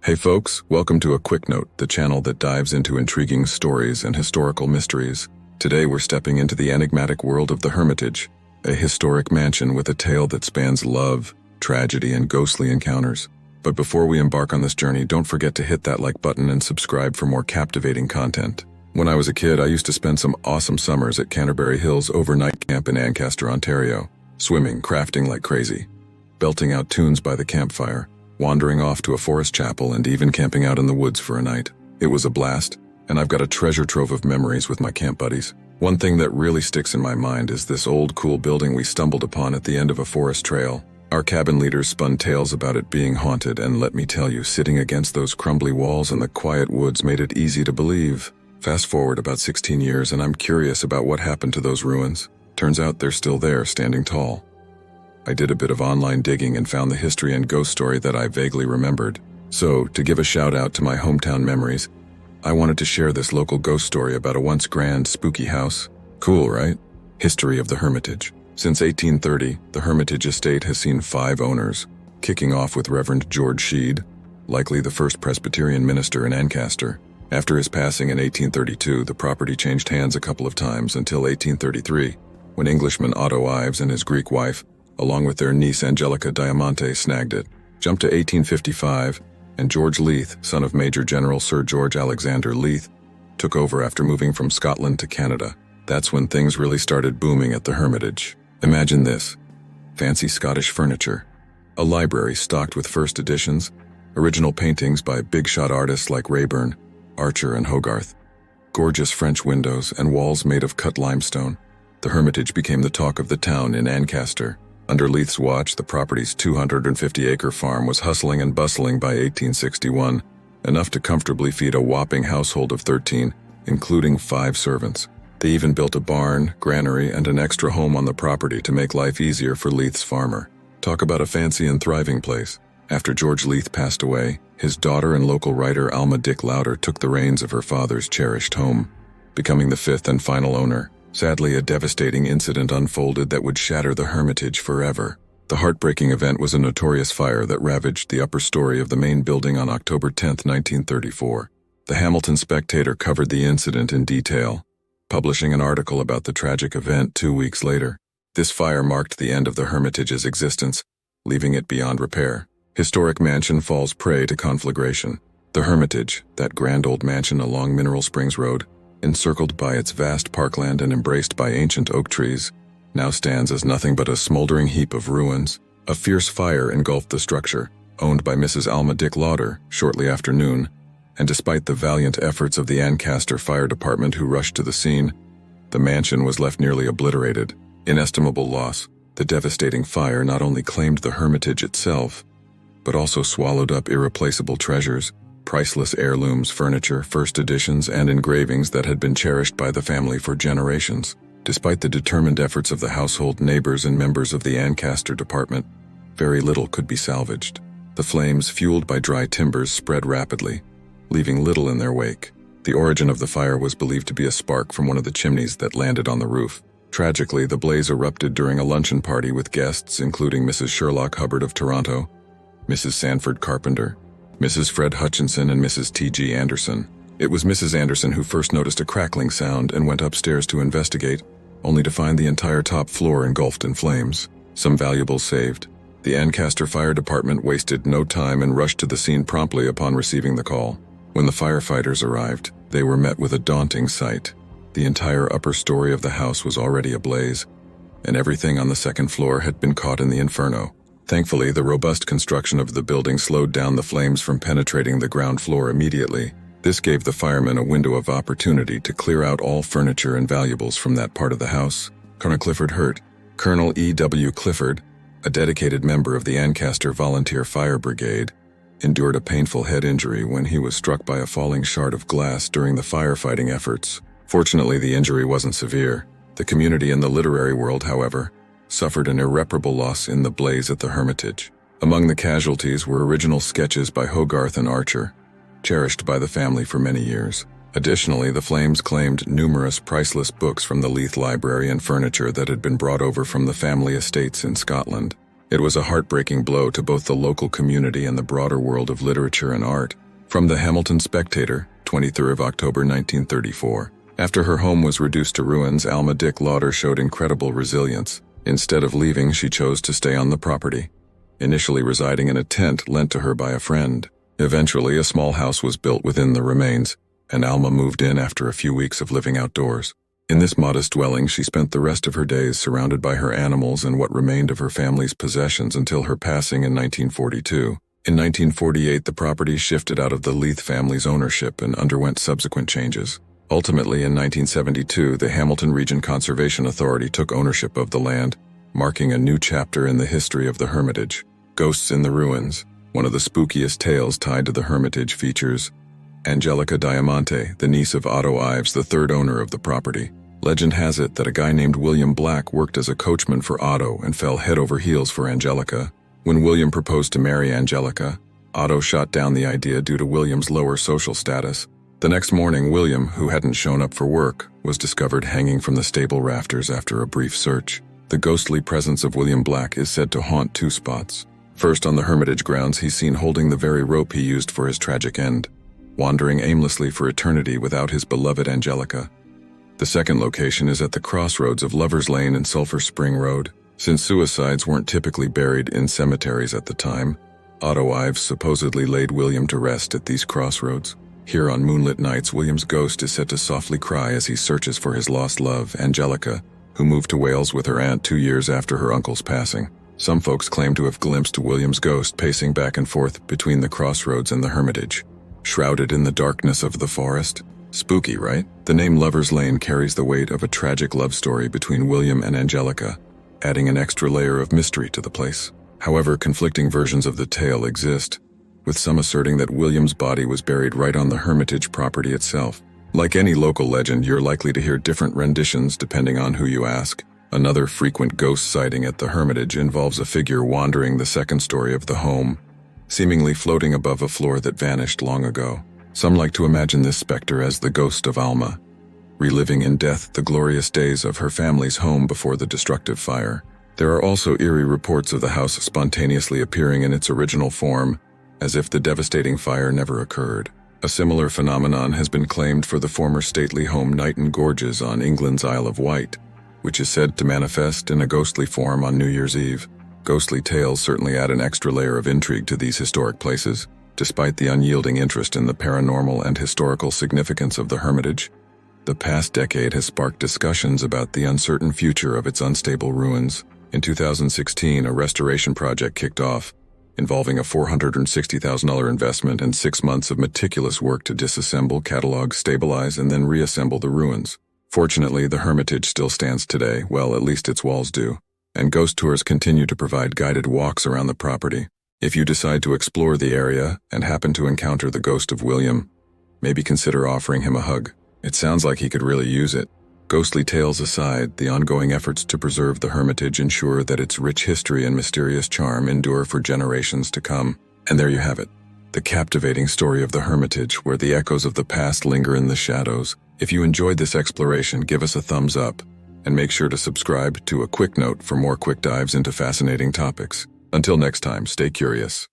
Hey folks, welcome to A Quick Note, the channel that dives into intriguing stories and historical mysteries. Today we're stepping into the enigmatic world of the Hermitage, a historic mansion with a tale that spans love, tragedy, and ghostly encounters. But before we embark on this journey, don't forget to hit that like button and subscribe for more captivating content. When I was a kid, I used to spend some awesome summers at Canterbury Hills overnight camp in Ancaster, Ontario, swimming, crafting like crazy, belting out tunes by the campfire, wandering off to a forest chapel, and even camping out in the woods for a night. It was a blast, and I've got a treasure trove of memories with my camp buddies. One thing that really sticks in my mind is this old cool building we stumbled upon at the end of a forest trail. Our cabin leaders spun tales about it being haunted, and let me tell you, sitting against those crumbly walls in the quiet woods made it easy to believe. Fast forward about 16 years and I'm curious about what happened to those ruins. Turns out they're still there, standing tall. I did a bit of online digging and found the history and ghost story that I vaguely remembered. So, to give a shout out to my hometown memories, I wanted to share this local ghost story about a once grand, spooky house. Cool, right? History of the Hermitage. Since 1830, the Hermitage estate has seen 5 owners, kicking off with Reverend George Sheed, likely the first Presbyterian minister in Ancaster. After his passing in 1832, the property changed hands a couple of times until 1833, when Englishman Otto Ives and his Greek wife, along with their niece Angelica Diamante, snagged it. Jump to 1855, and George Leith, son of Major General Sir George Alexander Leith, took over after moving from Scotland to Canada. That's when things really started booming at the Hermitage. Imagine this: fancy Scottish furniture, a library stocked with first editions, original paintings by big-shot artists like Raeburn, Archer, and Hogarth, gorgeous French windows, and walls made of cut limestone. The Hermitage became the talk of the town in Ancaster. Under Leith's watch, the property's 250-acre farm was hustling and bustling by 1861, enough to comfortably feed a whopping household of 13, including 5 servants. They even built a barn, granary, and an extra home on the property to make life easier for Leith's farmer. Talk about a fancy and thriving place. After George Leith passed away, his daughter and local writer Alma Dick Lowder took the reins of her father's cherished home, becoming the 5th and final owner. Sadly, a devastating incident unfolded that would shatter the Hermitage forever. The heartbreaking event was a notorious fire that ravaged the upper story of the main building on October 10, 1934. The Hamilton Spectator covered the incident in detail, publishing an article about the tragic event 2 weeks later. This fire marked the end of the Hermitage's existence, leaving it beyond repair. Historic mansion falls prey to conflagration. The Hermitage, that grand old mansion along Mineral Springs Road, encircled by its vast parkland and embraced by ancient oak trees, now stands as nothing but a smoldering heap of ruins. A fierce fire engulfed the structure, owned by Mrs. Alma Dick Lowder, shortly after noon, and despite the valiant efforts of the Ancaster Fire Department who rushed to the scene, the mansion was left nearly obliterated. Inestimable loss. The devastating fire not only claimed the Hermitage itself, but also swallowed up irreplaceable treasures, priceless heirlooms, furniture, first editions, and engravings that had been cherished by the family for generations. Despite the determined efforts of the household, neighbors, and members of the Ancaster Department, very little could be salvaged. The flames, fueled by dry timbers, spread rapidly, leaving little in their wake. The origin of the fire was believed to be a spark from one of the chimneys that landed on the roof. Tragically, the blaze erupted during a luncheon party with guests including Mrs. Sherlock Hubbard of Toronto, Mrs. Sanford Carpenter, Mrs. Fred Hutchinson, and Mrs. T.G. Anderson. It was Mrs. Anderson who first noticed a crackling sound and went upstairs to investigate, only to find the entire top floor engulfed in flames. Some valuables saved. The Ancaster Fire Department wasted no time and rushed to the scene promptly upon receiving the call. When the firefighters arrived, they were met with a daunting sight. The entire upper story of the house was already ablaze, and everything on the second floor had been caught in the inferno. Thankfully, the robust construction of the building slowed down the flames from penetrating the ground floor immediately. This gave the firemen a window of opportunity to clear out all furniture and valuables from that part of the house. Colonel Clifford Hurt. Colonel E.W. Clifford, a dedicated member of the Ancaster Volunteer Fire Brigade, endured a painful head injury when he was struck by a falling shard of glass during the firefighting efforts. Fortunately, the injury wasn't severe. The community and the literary world, however, suffered an irreparable loss in the blaze at the Hermitage. Among the casualties were original sketches by Hogarth and Archer, cherished by the family for many years. Additionally, the flames claimed numerous priceless books from the Leith Library and furniture that had been brought over from the family estates in Scotland. It was a heartbreaking blow to both the local community and the broader world of literature and art. From the Hamilton Spectator, 23rd of October 1934. After her home was reduced to ruins, Alma Dick Lauder showed incredible resilience. Instead of leaving, she chose to stay on the property, initially residing in a tent lent to her by a friend. Eventually, a small house was built within the remains, and Alma moved in after a few weeks of living outdoors. In this modest dwelling, she spent the rest of her days surrounded by her animals and what remained of her family's possessions until her passing in 1942. In 1948, the property shifted out of the Leith family's ownership and underwent subsequent changes. Ultimately, in 1972, the Hamilton Region Conservation Authority took ownership of the land, marking a new chapter in the history of the Hermitage. Ghosts in the Ruins. One of the spookiest tales tied to the Hermitage features Angelica Diamante, the niece of Otto Ives, the third owner of the property. Legend has it that a guy named William Black worked as a coachman for Otto and fell head over heels for Angelica. When William proposed to marry Angelica, Otto shot down the idea due to William's lower social status. The next morning, William, who hadn't shown up for work, was discovered hanging from the stable rafters after a brief search. The ghostly presence of William Black is said to haunt two spots. First, on the Hermitage grounds, he's seen holding the very rope he used for his tragic end, wandering aimlessly for eternity without his beloved Angelica. The second location is at the crossroads of Lover's Lane and Sulphur Spring Road. Since suicides weren't typically buried in cemeteries at the time, Otto Ives supposedly laid William to rest at these crossroads. Here on moonlit nights, William's ghost is said to softly cry as he searches for his lost love, Angelica, who moved to Wales with her aunt 2 years after her uncle's passing. Some folks claim to have glimpsed William's ghost pacing back and forth between the crossroads and the Hermitage, shrouded in the darkness of the forest. Spooky, right? The name Lover's Lane carries the weight of a tragic love story between William and Angelica, adding an extra layer of mystery to the place. However, conflicting versions of the tale exist, with some asserting that William's body was buried right on the Hermitage property itself. Like any local legend, you're likely to hear different renditions depending on who you ask. Another frequent ghost sighting at the Hermitage involves a figure wandering the second story of the home, seemingly floating above a floor that vanished long ago. Some like to imagine this specter as the ghost of Alma, reliving in death the glorious days of her family's home before the destructive fire. There are also eerie reports of the house spontaneously appearing in its original form, as if the devastating fire never occurred. A similar phenomenon has been claimed for the former stately home Knighton Gorges on England's Isle of Wight, which is said to manifest in a ghostly form on New Year's Eve. Ghostly tales certainly add an extra layer of intrigue to these historic places. Despite the unyielding interest in the paranormal and historical significance of the Hermitage, the past decade has sparked discussions about the uncertain future of its unstable ruins. In 2016, a restoration project kicked off, involving a $460,000 investment and 6 months of meticulous work to disassemble, catalog, stabilize, and then reassemble the ruins. Fortunately, the Hermitage still stands today, well, at least its walls do, and ghost tours continue to provide guided walks around the property. If you decide to explore the area and happen to encounter the ghost of William, maybe consider offering him a hug. It sounds like he could really use it. Ghostly tales aside, the ongoing efforts to preserve the Hermitage ensure that its rich history and mysterious charm endure for generations to come. And there you have it, the captivating story of the Hermitage, where the echoes of the past linger in the shadows. If you enjoyed this exploration, give us a thumbs up, and make sure to subscribe to A Quick Note for more quick dives into fascinating topics. Until next time, stay curious.